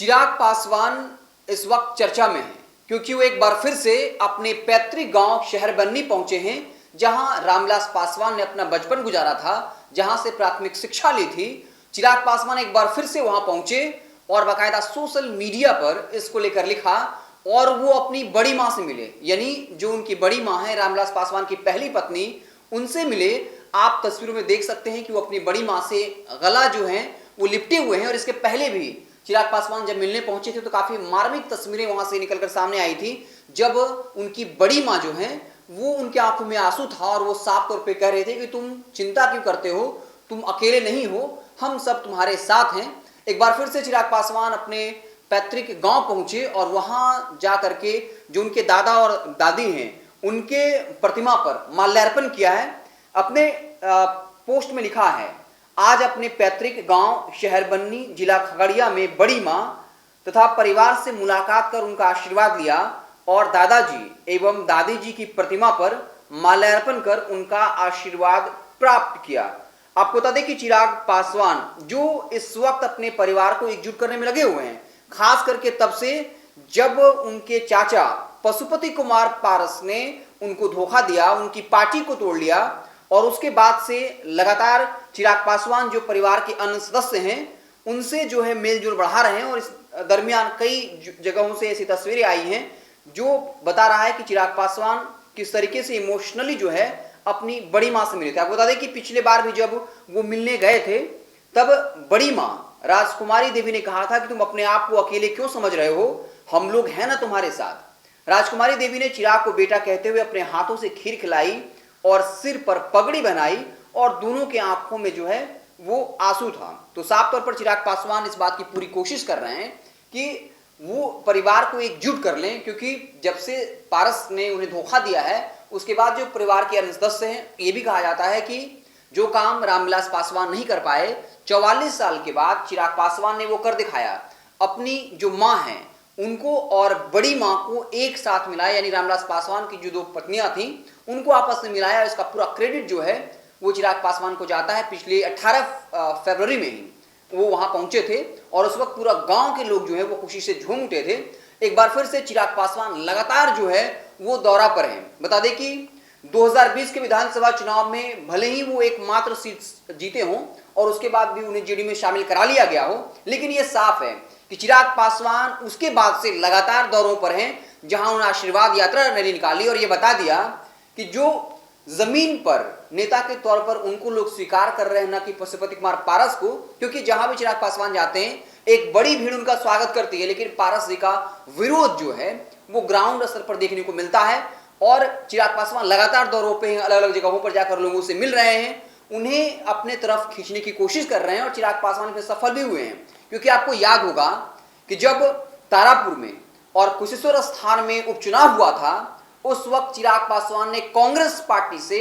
चिराग पासवान इस वक्त चर्चा में हैं क्योंकि वो एक बार फिर से अपने पैतृक गांव शहरबन्नी पहुंचे हैं, जहां रामविलास पासवान ने अपना बचपन गुजारा था, जहां से प्राथमिक शिक्षा ली थी। चिराग पासवान एक बार फिर से वहां पहुंचे और बाकायदा सोशल मीडिया पर इसको लेकर लिखा और वो अपनी बड़ी मां से मिले, यानी जो उनकी बड़ी मां है रामविलास पासवान की पहली पत्नी, उनसे मिले। आप तस्वीरों में देख सकते हैं कि वो अपनी बड़ी मां से गला जो है वो लिपटे हुए हैं। और इसके पहले भी चिराग पासवान जब मिलने पहुंचे थे तो काफी मार्मिक तस्वीरें वहां से निकलकर सामने आई थी, जब उनकी बड़ी मां जो है वो उनके आंखों में आंसू था और वो साफ तौर पे कह रहे थे कि तुम चिंता क्यों करते हो, तुम अकेले नहीं हो, हम सब तुम्हारे साथ हैं। एक बार फिर से चिराग पासवान अपने पैतृक गांव पहुंचे और वहां जा करके जो उनके दादा और दादी हैं उनके प्रतिमा पर माल्यार्पण किया है। अपने पोस्ट में लिखा है, आज अपने पैतृक गांव शहरबन्नी जिला खगड़िया में बड़ी मां तथा परिवार से मुलाकात कर उनका आशीर्वाद लिया और दादाजी एवं दादी जी की प्रतिमा पर माल्यार्पण कर उनका आशीर्वाद प्राप्त किया। आपको बता दें कि चिराग पासवान जो इस वक्त अपने परिवार को एकजुट करने में लगे हुए हैं, खास करके तब से जब उनके चाचा पशुपति कुमार पारस ने उनको धोखा दिया, उनकी पार्टी को तोड़ लिया, और उसके बाद से लगातार चिराग पासवान जो परिवार के अन्य सदस्य हैं उनसे जो है मेलजोल बढ़ा रहे हैं। और इस दरमियान कई जगहों से ऐसी तस्वीरें आई हैं जो बता रहा है कि चिराग पासवान किस तरीके से इमोशनली जो है अपनी बड़ी मां से मिले थे। आपको बता दें कि पिछले बार भी जब वो मिलने गए थे तब बड़ी मां राजकुमारी देवी ने कहा था कि तुम अपने आप को अकेले क्यों समझ रहे हो, हम लोग हैं ना तुम्हारे साथ। राजकुमारी देवी ने चिराग को बेटा कहते हुए अपने हाथों से खीर खिलाई और सिर पर पगड़ी बनाई और दोनों के आंखों में जो है वो आंसू था। तो साफ तौर पर चिराग पासवान इस बात की पूरी कोशिश कर रहे हैं कि वो परिवार को एकजुट कर लें, क्योंकि जब से पारस ने उन्हें धोखा दिया है उसके बाद जो परिवार के अन्य सदस्य हैं, ये भी कहा जाता है कि जो काम रामविलास पासवान नहीं कर पाए 44 साल के बाद चिराग पासवान ने वो कर दिखाया। अपनी जो मां है उनको और बड़ी मां को एक साथ मिलाया, यानी रामविलास पासवान की जो दो पत्नियां थीं उनको आपस में मिलाया। इसका पूरा क्रेडिट जो है वो चिराग पासवान को जाता है। पिछले 18 फरवरी में ही वो वहां पहुंचे थे और उस वक्त पूरा गांव के लोग जो है वो खुशी से झूम उठे थे। एक बार फिर से चिराग पासवान लगातार जो है वो दौरा पर हैं। बता दें कि 2020 के विधानसभा चुनाव में भले ही वो एकमात्र सीट जीते हों और उसके बाद भी उन्हें जेडीयू में शामिल करा लिया गया हो, लेकिन ये साफ है कि चिराग पासवान उसके बाद से लगातार दौरों पर हैं, जहां उन्होंने आशीर्वाद यात्रा रैली निकाली और ये बता दिया कि जो जमीन पर नेता के तौर पर उनको लोग स्वीकार कर रहे हैं, न कि पशुपति कुमार पारस को, क्योंकि जहां भी चिराग पासवान जाते हैं एक बड़ी भीड़ उनका स्वागत करती है, लेकिन पारस जी का विरोध जो है वो ग्राउंड स्तर पर देखने को मिलता है। और चिराग पासवान लगातार दौरों पे हैं, अलग अलग जगहों पर जाकर लोगों से मिल रहे हैं, उन्हें अपने तरफ खींचने की कोशिश कर रहे हैं और चिराग पासवान पे सफल भी हुए हैं। क्योंकि आपको याद होगा कि जब तारापुर में और कुशेश्वर स्थान में उपचुनाव हुआ था उस वक्त चिराग पासवान ने कांग्रेस पार्टी से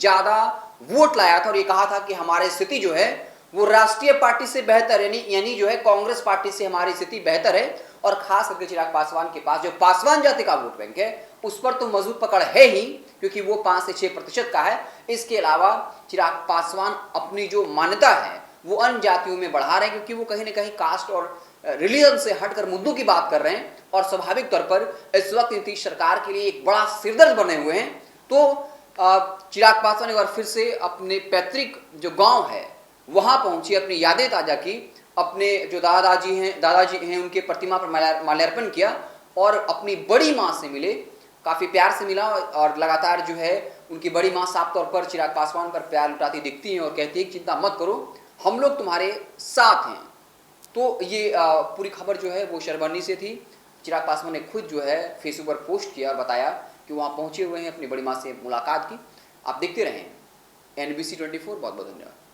ज्यादा वोट लाया था और ये कहा था कि हमारी स्थिति जो है वो राष्ट्रीय पार्टी से बेहतर है, यानी जो है कांग्रेस पार्टी से हमारी स्थिति बेहतर है। और खास करके चिराग पासवान के पास जो पासवान जाति का वोट बैंक है उस पर तो मजबूत पकड़ है ही, क्योंकि वो 5 से 6% का है। इसके अलावा चिराग पासवान अपनी जो मान्यता है वो अन्य जातियों में बढ़ा रहे हैं, क्योंकि वो कहीं ना कहीं कास्ट और रिलीजन से हटकर मुद्दों की बात कर रहे हैं और स्वाभाविक तौर पर इस वक्त नीतीश सरकार के लिए एक बड़ा सिरदर्द बने हुए हैं। तो चिराग पासवान एक बार फिर से अपने पैतृक जो गांव है वहां पहुंची, अपनी यादें ताजा की, अपने जो दादाजी हैं उनके प्रतिमा पर माल्यार्पण किया और अपनी बड़ी मां से मिले, काफी प्यार से मिला। और लगातार जो है उनकी बड़ी मां साफ तौर पर चिराग पासवान पर प्यार लुटाती दिखती हैं और कहती है कि चिंता मत करो, हम लोग तुम्हारे साथ हैं। तो ये पूरी खबर जो है वो शहरबन्नी से थी। चिराग पासवान ने खुद जो है फेसबुक पर पोस्ट किया और बताया कि वहाँ पहुँचे हुए हैं, अपनी बड़ी माँ से मुलाकात की। आप देखते रहें NBC 24। बहुत बहुत धन्यवाद।